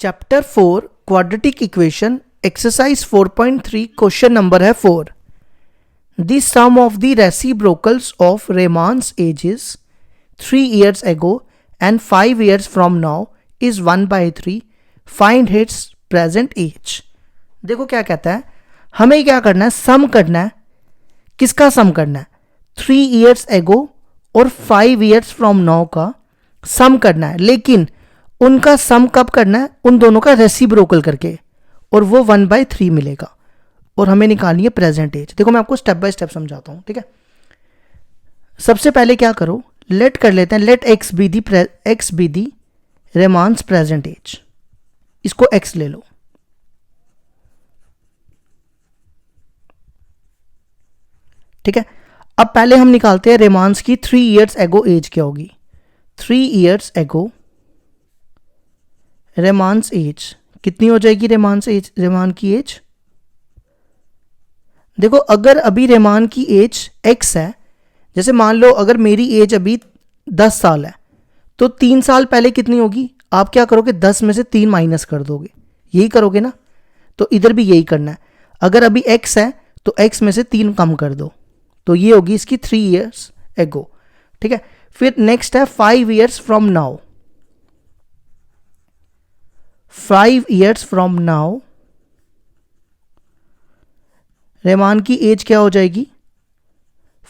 Chapter 4 quadratic equation exercise 4.3 question number है 4. The sum of the reciprocals of Raymond's ages 3 years ago and 5 years from now is 1/3. Find its present age. देखो क्या कहता है, हमें क्या करना है, सम करना है. किसका सम करना है? 3 years ago और 5 years from now का सम करना है. लेकिन उनका सम कब करना है? उन दोनों का रेसिप्रोकल करके, और वो 1/3 मिलेगा. और हमें निकालनी है प्रेजेंट एज. देखो मैं आपको स्टेप बाय स्टेप समझाता हूं, ठीक है. सबसे पहले क्या करो, लेट कर लेते हैं, let x be the Raman's present age. इसको एक्स ले लो, ठीक है. अब पहले हम निकालते हैं रेमांस की 3 years एगो एज क्या होगी. 3 years एगो रेमांस एज कितनी हो जाएगी? रेमान की एज देखो, अगर अभी रेमान की एज x है, जैसे मान लो अगर मेरी एज अभी 10 साल है, तो 3 साल पहले कितनी होगी? आप क्या करोगे, 10 में से 3 माइनस कर दोगे, यही करोगे ना. तो इधर भी यही करना है. अगर अभी x है तो x में से 3 कम कर दो, तो ये होगी इसकी 3 years एगो, ठीक है. फिर नेक्स्ट है 5 years from now. 5 years from now Raman की एज क्या हो जाएगी?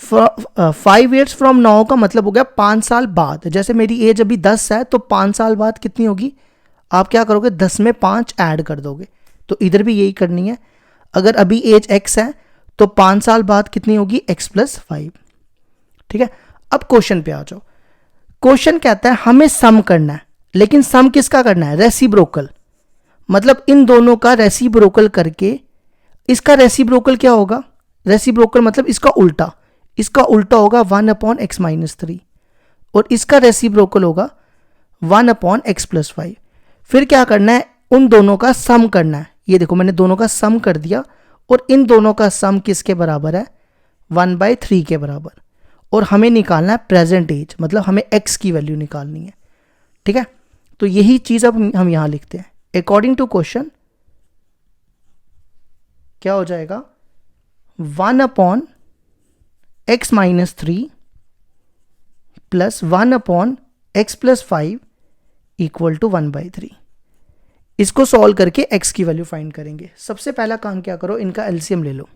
5 years फ्रॉम नाउ का मतलब हो गया 5 साल बाद. जैसे मेरी एज अभी 10 है, तो 5 साल बाद कितनी होगी? आप क्या करोगे, 10 में 5 ऐड कर दोगे. तो इधर भी यही करनी है. अगर अभी एज x है तो 5 साल बाद कितनी होगी? x + 5, ठीक है. अब क्वेश्चन पे आ जाओ. क्वेश्चन कहता है हमें सम करना है, लेकिन सम किसका करना है? रेसिप्रोकल. मतलब इन दोनों का रेसिप्रोकल करके, इसका रेसिप्रोकल क्या होगा? रेसिप्रोकल मतलब इसका उल्टा. इसका उल्टा होगा 1/x - 3, और इसका रेसिप्रोकल होगा 1/x + 5. फिर क्या करना है? उन दोनों का सम करना है. ये देखो मैंने दोनों का सम कर दिया, और इन दोनों का सम किसके बराबर है? 1/3 के बराबर. और हमें निकालना है प्रेजेंट एज, मतलब हमें x की वैल्यू निकालनी है, ठीक है. तो यही चीज अब हम यहां लिखते हैं. अकॉर्डिंग टू क्वेश्चन क्या हो जाएगा? 1/x - 3 + 1/x + 5 = 1/3. इसको सॉल्व करके x की वैल्यू फाइंड करेंगे. सबसे पहला काम क्या करो, इनका एलसीएम ले लो.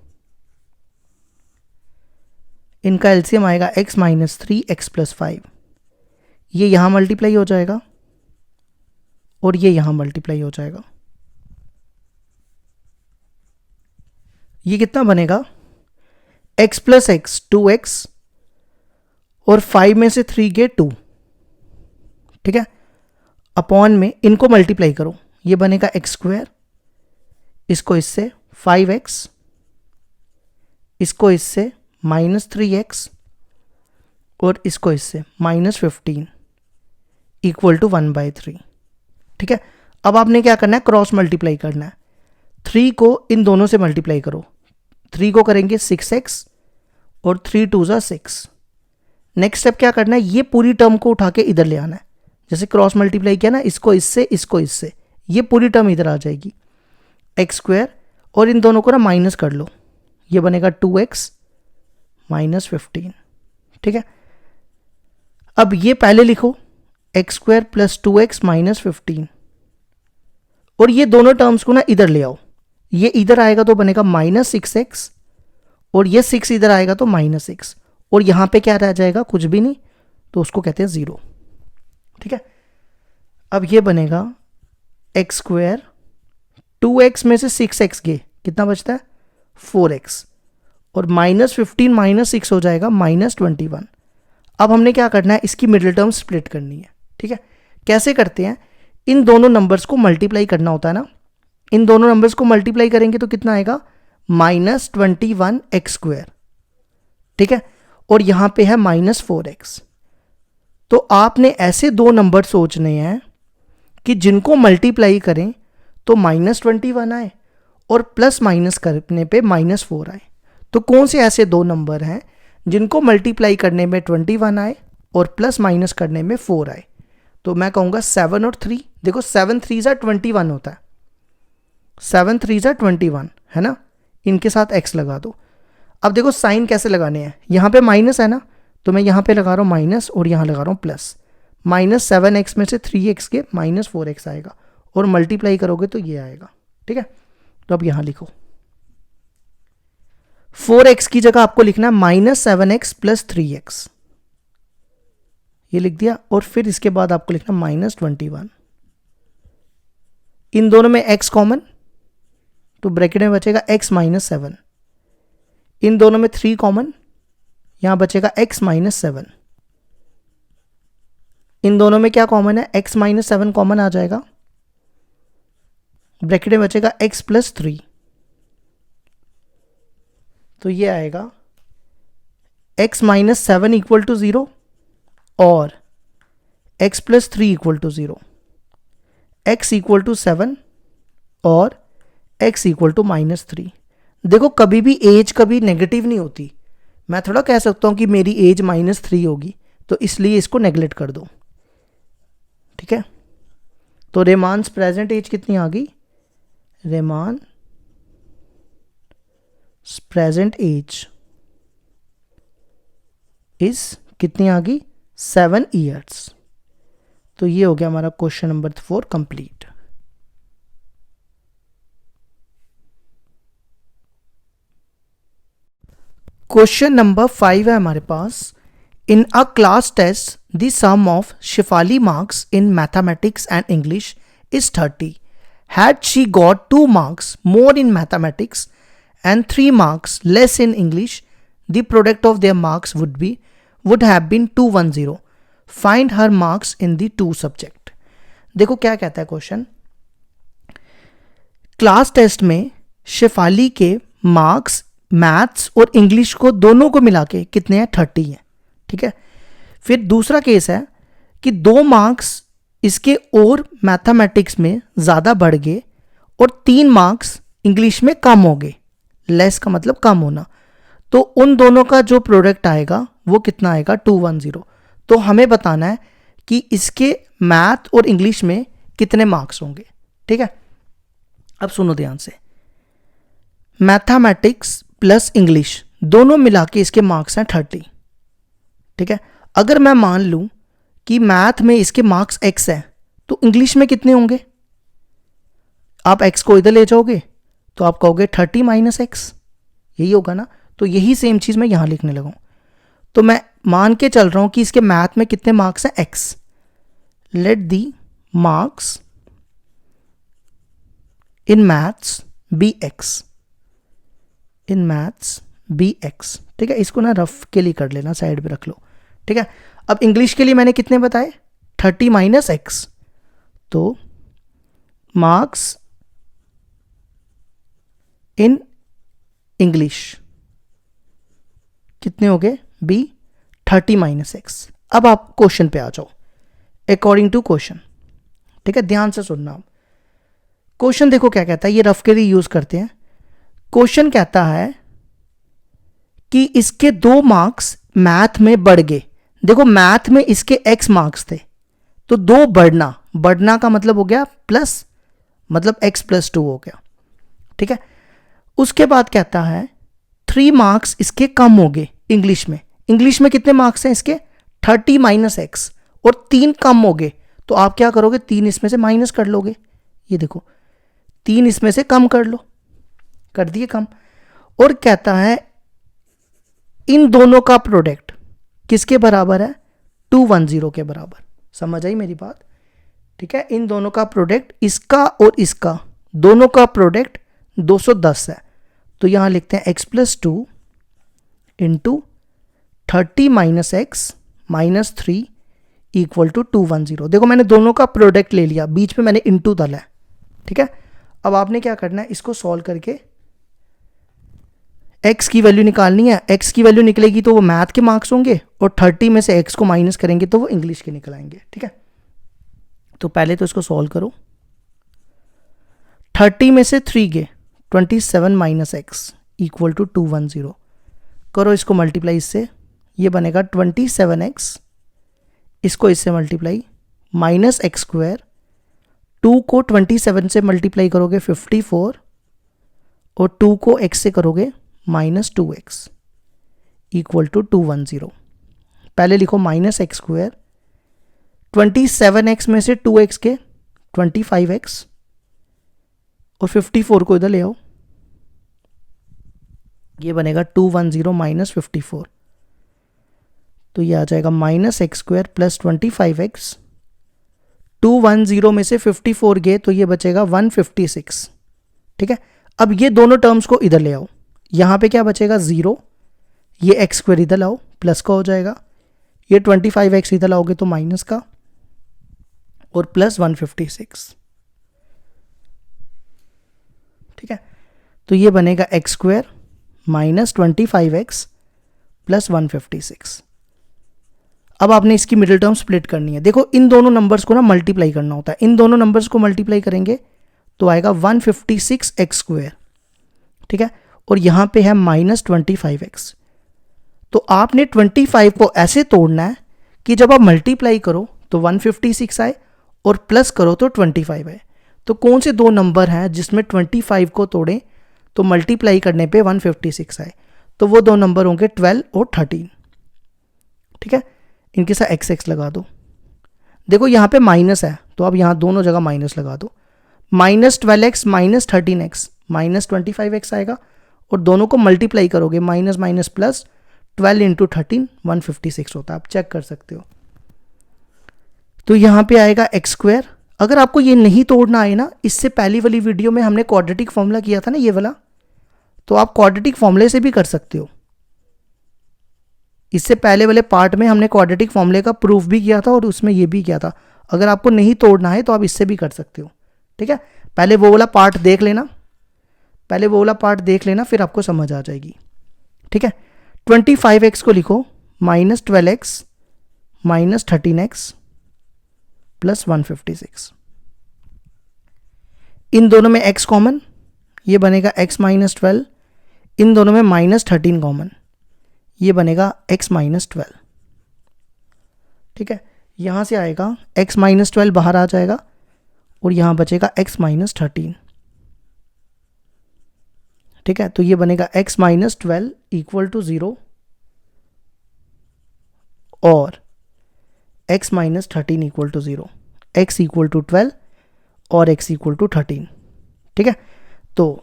इनका एलसीएम आएगा x - 3 x + 5. ये यहां मल्टीप्लाई हो जाएगा और ये यहां मल्टीप्लाई हो जाएगा. ये कितना बनेगा? x + x 2x, और 5 में से 3 गए 2, ठीक है. अपॉन में इनको मल्टीप्लाई करो, ये बनेगा x², इसको इससे 5x, इसको इससे -3x, और इसको इससे -15 = 1/3, ठीक है. अब आपने क्या करना है? क्रॉस मल्टीप्लाई करना है. 3 को इन दोनों से मल्टीप्लाई करो. 3 को करेंगे 6x, और 3 2 = 6. नेक्स्ट स्टेप क्या करना है? ये पूरी टर्म को उठा के इधर ले आना है. जैसे क्रॉस मल्टीप्लाई किया ना, इसको इससे, ये पूरी टर्म इधर आ जाएगी, x², और इन दोनों को ना माइनस कर लो, ये बनेगा 2x - 15, ठीक है. अब ये पहले लिखो, x² + 2x - 15, और ये दोनों टर्म्स को ना इधर ले आओ. ये इधर आएगा तो बनेगा -6x, और ये 6 इधर आएगा तो -6, और यहां पे क्या रह जाएगा? कुछ भी नहीं, तो उसको कहते हैं 0, ठीक है. अब ये बनेगा x², 2x में से 6x गए, कितना बचता है? 4x, और -15 - 6 हो जाएगा -21. अब हमने क्या करना है? इसकी मिडिल टर्म स्प्लिट करनी है, ठीक है. कैसे करते हैं? इन दोनों नंबर्स को मल्टीप्लाई करना होता है ना. इन दोनों नंबर्स को मल्टीप्लाई करेंगे तो कितना आएगा? -21x², ठीक है. और यहां पे है -4x. तो आपने ऐसे दो नंबर सोचने हैं कि जिनको मल्टीप्लाई करें तो -21 आए, और प्लस माइनस करने पे -4 आए. तो कौन से ऐसे दो नंबर हैं जिनको मल्टीप्लाई करने में 21 आए और प्लस माइनस करने में 4 आए? तो मैं कहूँगा 7 और 3, देखो 7 3 ज़ा 21 होता है, 7 3 ज़ा 21 है ना, इनके साथ x लगा दो। अब देखो साइन कैसे लगाने हैं, यहाँ पे माइनस है ना, तो मैं यहाँ पे लगा रहा हूँ माइनस और यहाँ लगा रहा हूँ प्लस। -7x में से 3x के -4x आएगा और मल्टीप्लाई करोगे तो ये आएगा, ठीक है। तो अब यहाँ लिखो 4x की जगह आपको लिखना है -7x + 3x, ये लिख दिया। और फिर इसके बाद आपको लिखना -21, इन दोनों में x कॉमन, तो ब्रैकेट में बचेगा x - 7, इन दोनों में 3 कॉमन, यहां बचेगा x - 7, इन दोनों में क्या कॉमन है, x - 7 कॉमन आ जाएगा, ब्रैकेट में बचेगा x + 3, तो ये आएगा x - 7 = 0 और x + 3 = 0, x = 7 और x = -3। देखो कभी भी एज कभी नेगेटिव नहीं होती, मैं थोड़ा कह सकता हूं कि मेरी एज -3 होगी, तो इसलिए इसको नेगलेक्ट कर दो, ठीक है। तो रेमान्स प्रेजेंट एज कितनी आ गई, रेमान प्रेजेंट एज इज कितनी आ गई, 7 ईयर्स। तो ये हो गया हमारा question number 4 complete. Question number 5 है हमारे पास, in a class test the sum of Shefali marks in mathematics and English is 30। Had she got 2 marks more in mathematics and 3 marks less in English, the product of their marks would have been 210. Find her marks in the 2 subject. देखो क्या कहता है question, class test में शेफाली के marks maths और English को दोनों को मिला के कितने हैं, 30 हैं, ठीक है। फिर दूसरा केस है कि 2 मार्क्स इसके और मैथमेटिक्स में ज़्यादा बढ़ गए और 3 मार्क्स इंग्लिश में कम हो गए, लेस का मतलब कम होना, तो उन दोनों का जो प्रोडक्ट आएगा वो कितना आएगा, 210। तो हमें बताना है कि इसके मैथ और इंग्लिश में कितने मार्क्स होंगे, ठीक है। अब सुनो ध्यान से, मैथमेटिक्स प्लस इंग्लिश दोनों मिला के इसके मार्क्स हैं 30, ठीक है। अगर मैं मान लूं कि मैथ में इसके मार्क्स x है, तो इंग्लिश में कितने होंगे, आप x को इधर ले जाओगे तो आप कहोगे 30 - x, यही होगा ना। तो यही सेम चीज़ मैं यहां लिखने लगा हूं। तो मैं मान के चल रहा हूं कि इसके मैथ में कितने मार्क्स हैं, x। Let the marks in maths be x, in maths be x, ठीक है। इसको ना रफ के लिए कर लेना, साइड पे रख लो, ठीक है। अब इंग्लिश के लिए मैंने कितने बताए, 30 - x, तो मार्क्स इन इंग्लिश कितने हो गए, बी 30 - x। अब आप क्वेश्चन पे आ जाओ, अकॉर्डिंग टू क्वेश्चन, ठीक है। ध्यान से सुनना, क्वेश्चन देखो क्या कहता है, ये रफ के लिए यूज करते हैं। क्वेश्चन कहता है कि इसके 2 मार्क्स मैथ में बढ़ गए। देखो मैथ में इसके x मार्क्स थे, तो 2 बढ़ना का मतलब हो गया प्लस, मतलब x + 2 हो गया, ठीक है। उसके बाद कहता है 3 मार्क्स इसके कम हो गए इंग्लिश में। इंग्लिश में कितने मार्क्स हैं इसके, 30 - x, और 3 कम हो गए, तो आप क्या करोगे, 3 इसमें से माइनस कर लोगे। ये देखो 3 इसमें से कम कर लो, कर दिए कम। और कहता है इन दोनों का प्रोडक्ट किसके बराबर है, 210 के बराबर। समझ आई मेरी बात, ठीक है। इन दोनों का प्रोडक्ट, इसका और इसका दोनों का प्रोडक्ट 210 है। तो यहां लिखते हैं x + 2 इंटू 30 - x - 3 = 210। देखो मैंने दोनों का प्रोडक्ट ले लिया, बीच में मैंने इंटू डाला है, ठीक है। अब आपने क्या करना है, इसको सॉल्व करके x की वैल्यू निकालनी है। x की वैल्यू निकलेगी तो वो मैथ के मार्क्स होंगे, और 30 में से x को माइनस करेंगे तो वो इंग्लिश के निकल आएंगे, ठीक है। तो पहले तो इसको सॉल्व करो, 30 में से 3 गए, 27 - x = 210। करो इसको मल्टीप्लाई इससे, ये बनेगा 27x, इसको इससे मल्टीप्लाई माइनस एक्स स्क्वायर, 2 को 27 से मल्टीप्लाई करोगे 54 और 2 को x से करोगे -2x इक्वल टू 210। पहले लिखो माइनस एक्स स्क्वायर, 27x में से 2x के 25x और 54 को इधर ले आओ, ये बनेगा 210 माइनस 54, तो ये आ जाएगा minus x square plus 25x। 210 में से 54 गए तो ये बचेगा 156। ठीक है, अब ये दोनों टर्म्स को इधर ले आओ, यहां पे क्या बचेगा 0, ये एक्स स्क्वायर इधर लाओ प्लस का हो जाएगा, ये 25x इधर लाओगे तो माइनस का और प्लस 156। ठीक है, तो ये बनेगा x square minus 25x plus 156। अब आपने इसकी मिडिल टर्म स्प्लिट करनी है। देखो इन दोनों नंबर्स को ना मल्टीप्लाई करना होता है, इन दोनों नंबर्स को मल्टीप्लाई करेंगे तो आएगा 156x स्क्वायर। ठीक है, और यहां पे है माइनस 25x। तो आपने 25 को ऐसे तोड़ना है कि जब आप मल्टीप्लाई करो तो 156 आए और प्लस करो तो 25 आए। तो कौन से दो नंबर हैं जिसमें 25 को तोड़ें तो मल्टीप्लाई करने पे 156 आए? तो वो दो नंबर होंगे 12 और 13। ठीक है, इनके साथ एक्स एक्स लगा दो। देखो यहाँ पे माइनस है तो आप यहाँ दोनों जगह माइनस लगा दो, minus 12x minus 13x minus 25x आएगा और दोनों को मल्टीप्लाई करोगे माइनस माइनस प्लस 12 इंटू 13 156 होता है, आप चेक कर सकते हो। तो यहाँ पे आएगा एक्स स्क्वायर। अगर आपको ये नहीं तोड़ना आए ना, इससे पहली वाली वीडियो में हमने क्वाड्रेटिक फॉर्मूला किया था ना ये वाला, तो आप क्वाड्रेटिक फॉर्मूले से भी कर सकते हो। इससे पहले वाले पार्ट में हमने क्वाड्रेटिक फॉर्मूले का प्रूफ भी किया था और उसमें ये भी किया था। अगर आपको नहीं तोड़ना है तो आप इससे भी कर सकते हो। ठीक है, पहले वो वाला पार्ट देख लेना, पहले वो वाला पार्ट देख लेना, फिर आपको समझ आ जाएगी। ठीक है, 25x को लिखो minus 12x minus 13x plus 156। इन दोनों में x कॉमन, ये बनेगा x माइनस 12। इन दोनों में माइनस 13 कॉमन, ये बनेगा x माइनस 12। ठीक है, यहां से आएगा x माइनस 12 बाहर आ जाएगा और यहां बचेगा x माइनस 13। ठीक है, तो ये बनेगा x माइनस 12 इक्वल टू 0 और x minus 13 equal to 0, x equal to 12 और x इक्वल टू 13। ठीक है, तो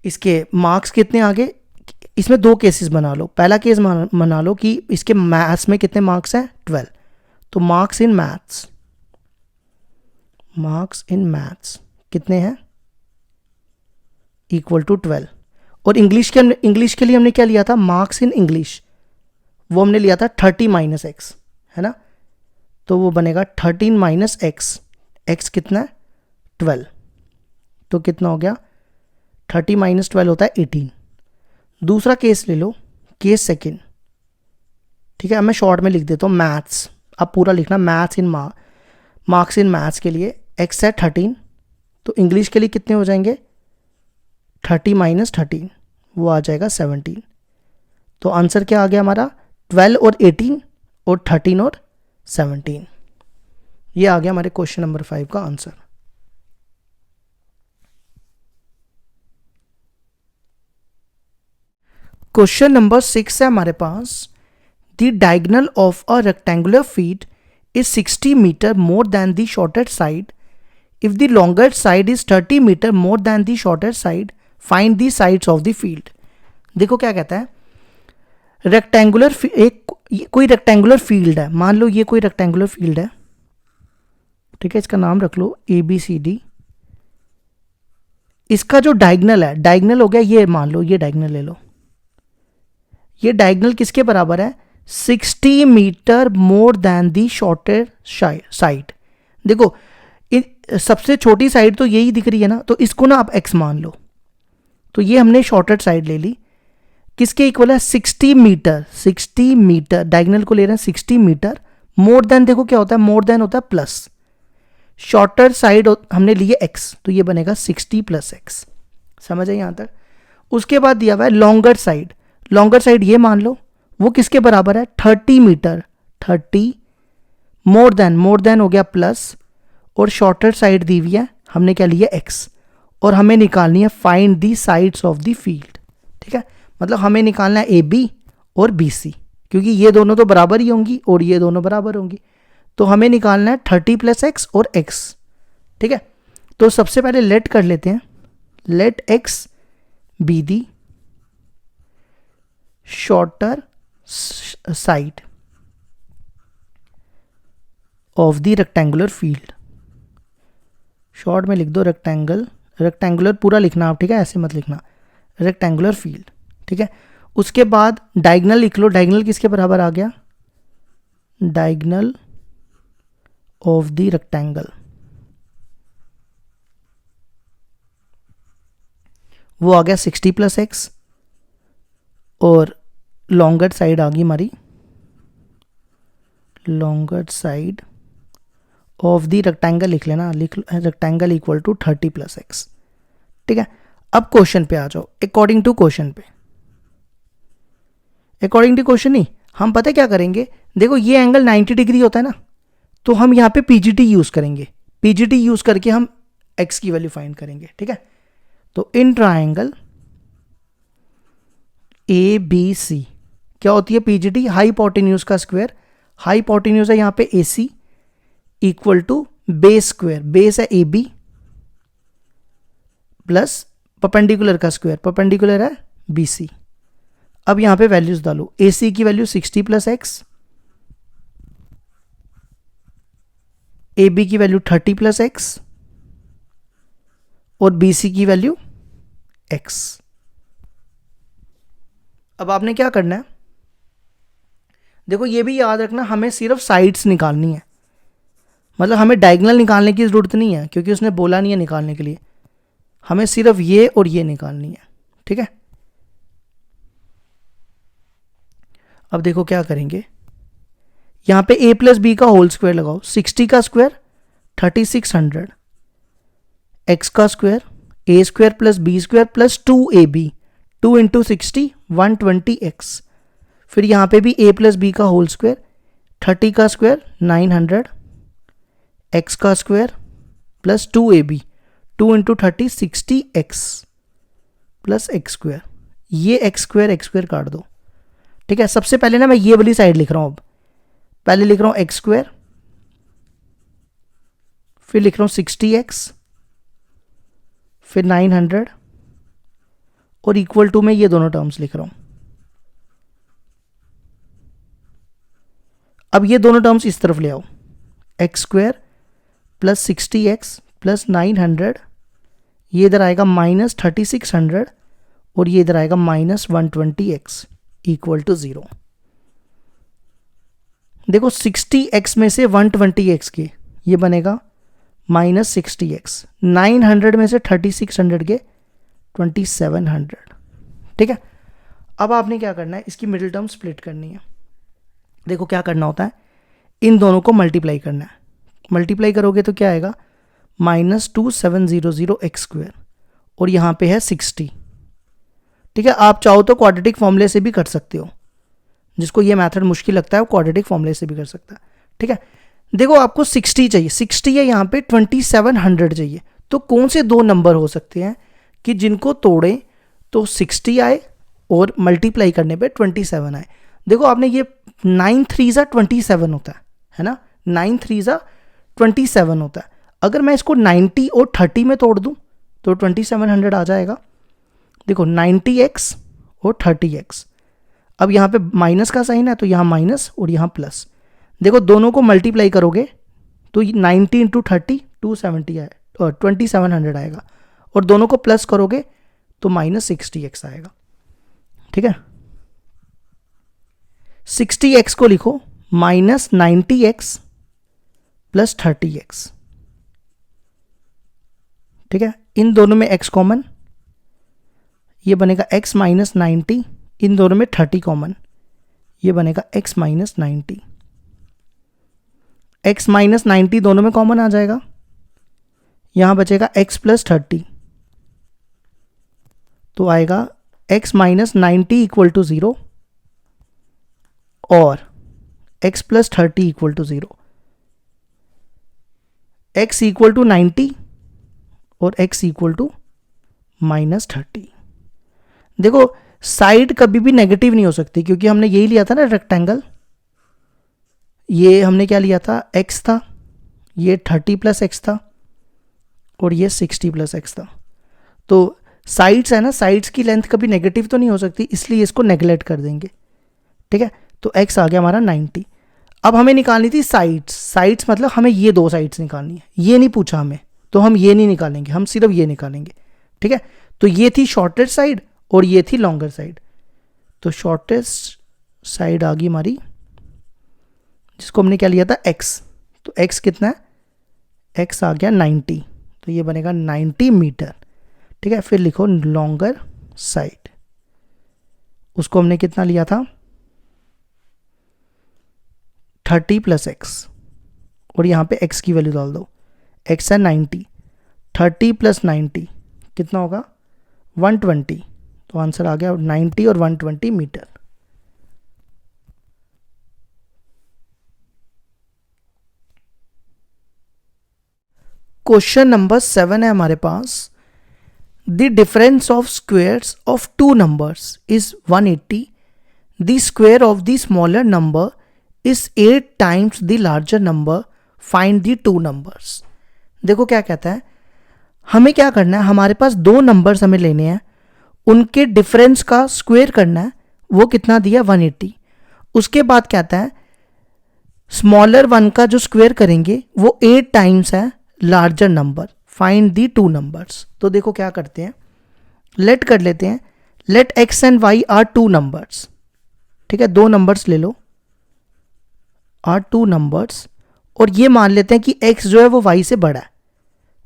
इसके मार्क्स कितने आगे, इसमें दो केसेस बना लो। पहला केस बना लो कि इसके मैथ्स में कितने मार्क्स हैं 12, तो marks in maths, marks in maths कितने हैं इक्वल टू 12। और इंग्लिश के लिए हमने क्या लिया था, मार्क्स इन इंग्लिश, वो हमने लिया था 30 माइनस एक्स, है ना, तो वो बनेगा 13 माइनस एक्स, एक्स कितना है 12, तो कितना हो गया 30 माइनस 12 होता है 18। दूसरा केस ले लो, केस सेकंड। ठीक है, मैं शॉर्ट में लिख देता हूँ मैथ्स, अब पूरा लिखना maths in marks in maths के लिए एक्स है 13, तो इंग्लिश के लिए कितने हो जाएंगे 30 माइनस 13, वो आ जाएगा 17। तो आंसर क्या आ गया हमारा 12 और 18 और 13 और 17, ये आ गया हमारे क्वेश्चन नंबर 5 का आंसर। क्वेश्चन नंबर 6 है हमारे पास, the diagonal of a rectangular field is 60 meter more than the shorter side. If the longer side is 30 meter more than the shorter side, find the sides of the field. देखो क्या कहता है, rectangular कोई rectangular field है, मान लो ये कोई rectangular field है। ठीक है, इसका नाम रख लो ABCD। इसका जो डायगोनल है, डायगोनल हो गया ये, मान लो ये डायगोनल ले लो, ये डायगोनल किसके बराबर है 60 मीटर मोर देन दी शॉर्टर साइड। देखो सबसे छोटी साइड तो यही दिख रही है ना, तो इसको ना आप x मान लो, तो ये हमने शॉर्टर साइड ले ली, किसके इक्वल है 60 मीटर, 60 मीटर डायगोनल को ले रहे हैं 60 मीटर, मोर देन देखो क्या होता है, मोर देन होता है प्लस, शॉर्टर साइड हमने लिए x, तो ये बनेगा 60 प्लस x। समझ है यहां तक। उसके बाद दिया हुआ है लॉन्गर साइड, लॉन्गर साइड ये मान लो वो किसके बराबर है 30 मीटर, 30 मोर देन हो गया प्लस, और शॉर्टर साइड दी हुई है, हमने क्या लिया x, और हमें निकालनी है find the sides of the field. ठीक है, मतलब हमें निकालना है AB और BC, क्योंकि ये दोनों तो बराबर ही होंगी और ये दोनों बराबर होंगी, तो हमें निकालना है 30 + x और x। ठीक है, तो सबसे पहले लेट कर लेते हैं, let x be the shorter side of the rectangular field. Short में लिख दो रेक्टेंगल, रेक्टेंगुलर पूरा लिखना आप, ठीक है, ऐसे मत लिखना, रेक्टेंगुलर फील्ड। ठीक है, उसके बाद डायगनल लिख लो, डायगनल किसके बराबर आ गया, डायगनल ऑफ द रेक्टेंगल, वो आ गया 60 + x, और लॉन्गर साइड आ गई हमारी, longer side of the rectangle लिख लेना, लिख रेक्टेंगल इक्वल टू 30 + x। ठीक है, अब क्वेश्चन पे आ जाओ, अकॉर्डिंग टू क्वेश्चन पे, अकॉर्डिंग टू क्वेश्चन नहीं, हम पता क्या करेंगे, देखो ये एंगल 90 डिग्री होता है ना, तो हम यहाँ पे पीजीटी यूज करेंगे, पीजीटी यूज करके हम x की वैल्यू फाइंड करेंगे। ठीक है, तो इन ट्राइंगल ABC क्या होती है पीजीटी, हाइपोटेन्यूज का स्क्वायर, हाइपोटेन्यूज है यहाँ पे AC equal to base square, base है AB प्लस परपेंडिकुलर का स्क्वायर, परपेंडिकुलर है BC। अब यहां पे वैल्यूज डालो, AC की वैल्यू 60 + x, AB की वैल्यू 30 + x, और BC की वैल्यू x। अब आपने क्या करना है, देखो ये भी याद रखना, हमें सिर्फ साइड्स निकालनी है, मतलब हमें डायगोनल निकालने की जरूरत नहीं है, क्योंकि उसने बोला नहीं है निकालने के लिए, हमें सिर्फ ये और ये निकालनी है। ठीक है, अब देखो क्या करेंगे, यहां पे a + b का होल स्क्वायर लगाओ, 60 का स्क्वायर 3600, x का square a² + b² + 2ab, 2 × 60 120x, फिर यहां पे भी a + b का होल स्क्वायर, 30 का स्क्वायर 900, x का square plus 2ab, 2 × 30 60x plus x², ये x² काट दो। ठीक है, सबसे पहले ना मैं ये वाली साइड लिख रहा हूं, अब पहले लिख रहा हूं x², फिर लिख रहा हूं 60x, फिर 900, और इक्वल टू में ये दोनों टर्म्स लिख रहा हूं। अब ये दोनों टर्म्स इस तरफ ले आओ, x² + 60x + 900, ये इधर आएगा -3600, और ये इधर आएगा -120x इक्वल टू 0। देखो 60x में से 120x के ये बनेगा -60x, 900 में से 3600 के 2700। ठीक है, अब आपने क्या करना है, इसकी मिडिल टर्म स्प्लिट करनी है। देखो क्या करना होता है, इन दोनों को मल्टीप्लाई करना है, मल्टीप्लाई करोगे तो क्या आएगा -2700x², और यहां पे है 60। ठीक है, आप चाहो तो क्वाड्रेटिक फॉर्मूले से भी कर सकते हो, जिसको ये मेथड मुश्किल लगता है वो क्वाड्रेटिक फॉर्मूले से भी कर सकता है। ठीक है, देखो आपको 60 चाहिए, 60 है, यहाँ पे 2700 चाहिए, तो कौन से दो नंबर हो सकते हैं कि जिनको तोड़ें तो 60 आए और मल्टीप्लाई करने पे 27 आए। देखो आपने ये 9 3 27 होता है ना, 9 3 27 होता है। अगर मैं इसको 90 और 30 में तोड़ दूं तो 2700 आ जाएगा। देखो 90x और 30x, अब यहाँ पे माइनस का साइन है तो यहाँ माइनस और यहाँ प्लस। देखो दोनों को मल्टीप्लाई करोगे तो 90 × 30 270 आए और 2700 आएगा, और दोनों को प्लस करोगे तो -60x आएगा। ठीक है, 60x को लिखो -90x + 30x। ठीक है, इन दोनों में x कॉमन, ये बनेगा x - 90, इन दोनों में 30 कॉमन, ये बनेगा x - 90, x - 90 दोनों में कॉमन आ जाएगा, यहां बचेगा x + 30, तो आएगा x - 90 इक्वल टू 0 और x + 30 equal to 0। x equal to 90 और x इक्वल टू -30। देखो साइड कभी भी नेगेटिव नहीं हो सकती, क्योंकि हमने यही लिया था ना रेक्टेंगल। ये हमने क्या लिया था, x था, ये 30 + x था और ये 60 + x था। तो साइड्स है ना, साइड्स की लेंथ कभी नेगेटिव तो नहीं हो सकती, इसलिए इसको नेगलेक्ट कर देंगे। ठीक है, तो x आ गया हमारा 90। अब हमें निकालनी थी साइड्स। साइड्स मतलब हमें ये दो साइड्स निकालनी है, ये नहीं पूछा हमें, तो हम ये नहीं निकालेंगे, हम सिर्फ ये निकालेंगे। ठीक है, तो ये थी शॉर्टेस्ट साइड और ये थी लॉन्गर साइड। तो शॉर्टेस्ट साइड आ गई हमारी, जिसको हमने क्या लिया था, x। तो x कितना है, x आ गया 90, तो ये बनेगा 90 मीटर। ठीक है, फिर लिखो लॉन्गर साइड, उसको हमने कितना लिया था, 30 + x, और यहाँ पे x की वैल्यू डाल दो। x है 90, 30 + 90 कितना होगा, 120। तो आंसर आ गया 90 और 120 मीटर। क्वेश्चन नंबर 7 है हमारे पास। The difference of squares of two numbers is 180। The square of the smaller number is 8 times the larger number, find the two numbers. देखो क्या कहता है, हमें क्या करना है, हमारे पास दो नंबर्स हमें लेने हैं, उनके डिफरेंस का स्क्वेयर करना है। वो कितना दिया, 180। उसके बाद कहता है स्मॉलर वन का जो स्क्वेयर करेंगे वो 8 टाइम्स है larger number, find the two numbers. तो देखो क्या करते हैं, लेट कर लेते हैं, let x and y are two numbers. ठीक है, दो नंबर्स ले लो, आर टू नंबर्स, और ये मान लेते हैं कि x जो है वो y से बड़ा है,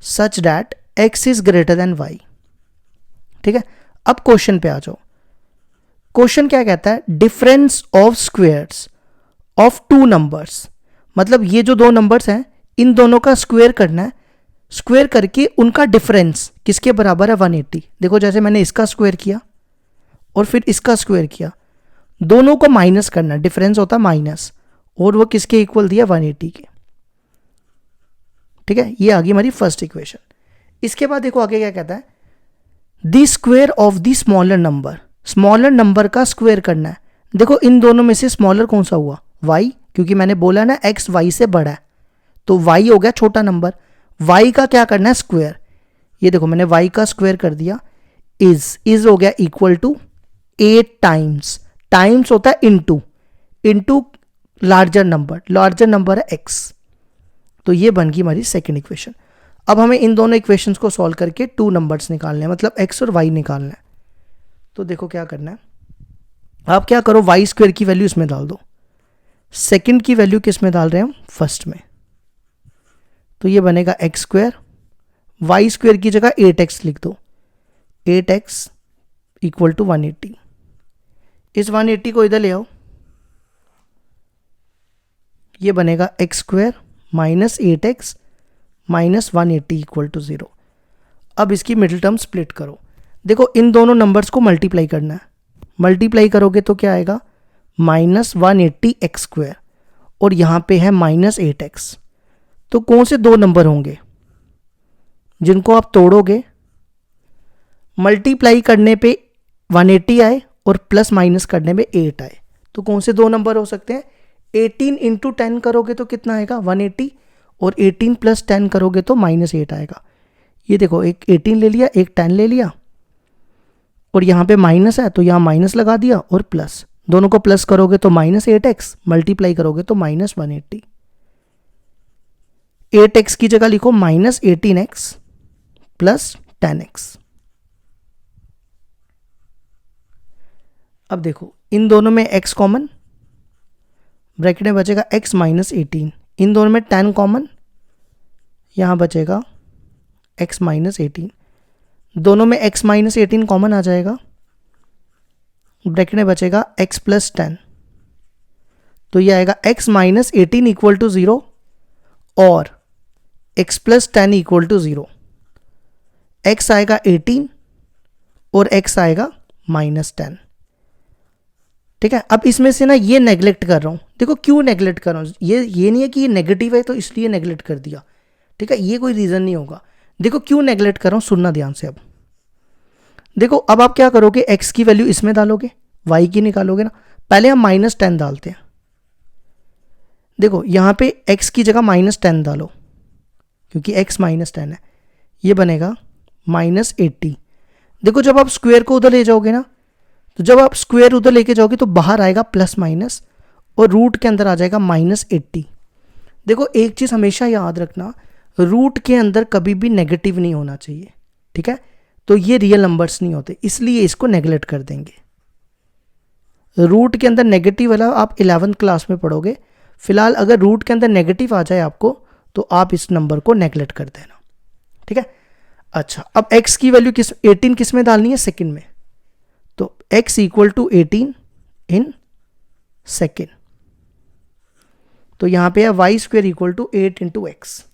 such that x is greater than y। ठीक है, अब क्वेश्चन पे आ जाओ। क्वेश्चन क्या कहता है, difference of squares of two numbers, मतलब ये जो दो नंबर्स हैं इन दोनों का स्क्वेयर करना है। स्क्वेयर करके उनका डिफरेंस किसके बराबर है, 180। देखो जैसे मैंने इसका स्क्वेयर किया और फिर इसका स्क्वेयर किया, दोनों को माइनस करना, डिफरेंस होता है माइनस, और वो किसके इक्वल दिया, 180 के। ठीक है, ये आ गई हमारी फर्स्ट इक्वेशन। इसके बाद देखो आगे क्या कहता है, the square of the smaller number, smaller number का स्क्वेयर करना है। देखो इन दोनों में से स्मॉलर कौन सा हुआ, y, क्योंकि मैंने बोला ना x y से बड़ा है, तो y हो गया छोटा नंबर। y का क्या करना है, स्क्वायर। ये देखो मैंने y का स्क्वायर कर दिया, इज हो गया इक्वल टू 8 टाइम्स, टाइम्स होता है into, into larger number, larger number है x। तो ये बन गई हमारी सेकंड इक्वेशन। अब हमें इन दोनों इक्वेशंस को सॉल्व करके टू नंबर्स निकालने हैं, मतलब x और y निकालना है। तो देखो क्या करना है, आप क्या करो, y स्क्वायर की वैल्यू इसमें डाल दो, सेकंड की वैल्यू किस में डाल रहे हैं हम, फर्स्ट में। तो ये बनेगा एक्स स्क्वायर, वाई स्क्वायर की जगह 8x लिख दो, 8x इक्वल टू 180। इस 180 को इधर ले आओ, ये बनेगा x square minus 8x minus 180 equal to 0। अब इसकी मिडिल टर्म स्प्लिट करो। देखो इन दोनों नंबर्स को मल्टीप्लाई करना है, मल्टीप्लाई करोगे तो क्या आएगा, माइनस 180 एक्स स्क्वायर, और यहाँ पे है माइनस 8x। तो कौन से दो नंबर होंगे जिनको आप तोड़ोगे, मल्टीप्लाई करने पे 180 आए और प्लस माइनस करने में 8 आए, तो कौन से दो नंबर हो सकते हैं, 18 इंटू 10 करोगे तो कितना आएगा, 180, और 18 प्लस 10 करोगे तो माइनस 8 आएगा। ये देखो एक 18 ले लिया, एक 10 ले लिया, और यहाँ पे माइनस है तो यहाँ माइनस लगा दिया और प्लस, दोनों को प्लस करोगे तो माइनस 8x, मल्टीप्लाई करोगे तो माइनस 180। 8x की जगह लिखो माइनस 18x प्लस 10x। अब देखो इन दोनों में x कॉमन, ब्रैकेट में बचेगा x माइनस 18, इन दोनों में 10 कॉमन, यहाँ बचेगा x माइनस 18, दोनों में x माइनस 18 कॉमन आ जाएगा, ब्रैकेट में बचेगा x प्लस 10। तो ये आएगा x माइनस 18 इक्वल टू 0 और x plus 10 equal to 0। x आएगा 18 और x आएगा माइनस 10। ठीक है, अब इसमें से ना ये नेगलेक्ट कर रहा हूँ, देखो क्यों नेगलेक्ट कर रहा हूँ, ये नहीं है कि ये नेगेटिव है तो इसलिए नेगलेक्ट कर दिया। ठीक है, ये कोई रीज़न नहीं होगा। देखो क्यों नेगलेक्ट कर रहा हूँ, सुनना ध्यान से। अब देखो, अब आप क्या करोगे, x की वैल्यू इसमें डालोगे, y की निकालोगे ना। पहले हम -10 डालते हैं। देखो यहाँ पे x की जगह -10 डालो, क्योंकि x -10 है, ये बनेगा -80। देखो जब आप स्क्वायर को उधर ले जाओगे ना, तो जब आप स्क्वायर उधर लेके जाओगे तो बाहर आएगा प्लस माइनस, और रूट के अंदर आ जाएगा -80। देखो एक चीज़ हमेशा याद रखना, रूट के अंदर कभी भी नेगेटिव नहीं होना चाहिए, ठीक है। तो ये रियल नंबर्स नहीं होते, इसलिए इसको नेगलेक्ट कर देंगे। रूट के अंदर नेगेटिव वाला आप 11th क्लास में पढ़ोगे। फिलहाल अगर रूट के अंदर नेगेटिव आ जाए आपको, तो आप इस नंबर को नेगलेक्ट कर देना, ठीक है। अच्छा, अब x की वैल्यू 18 किस में डालनी है, सेकंड में। तो x equal to 18 in second. तो यहां पे है y square equal to 8 into x,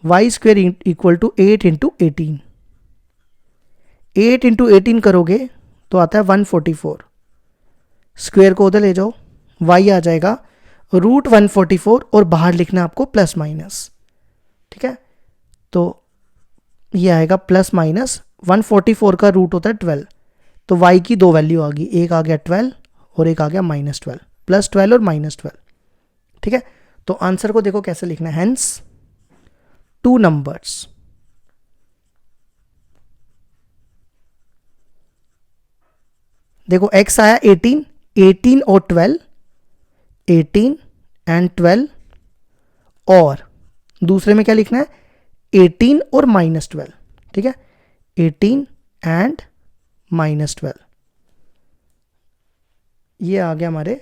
y square equal to 8 into 18। 8 into 18 करोगे तो आता है 144। स्क्वेयर को उधर ले जाओ, y आ जाएगा रूट 144, और बाहर लिखना आपको प्लस माइनस, ठीक है। तो ये आएगा प्लस माइनस 144 का रूट होता है 12, तो y की दो वैल्यू आ गई, एक आ गया 12 और एक आ गया -12, +12 और -12, ठीक है। तो आंसर को देखो कैसे लिखना है, हेंस 2 नंबर्स। देखो x आया 18, 18 और 12, 18 एंड 12, और दूसरे में क्या लिखना है, 18 और -12, ठीक है, 18 एंड -12। ये आ गया हमारे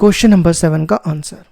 क्वेश्चन नंबर 7 का आंसर।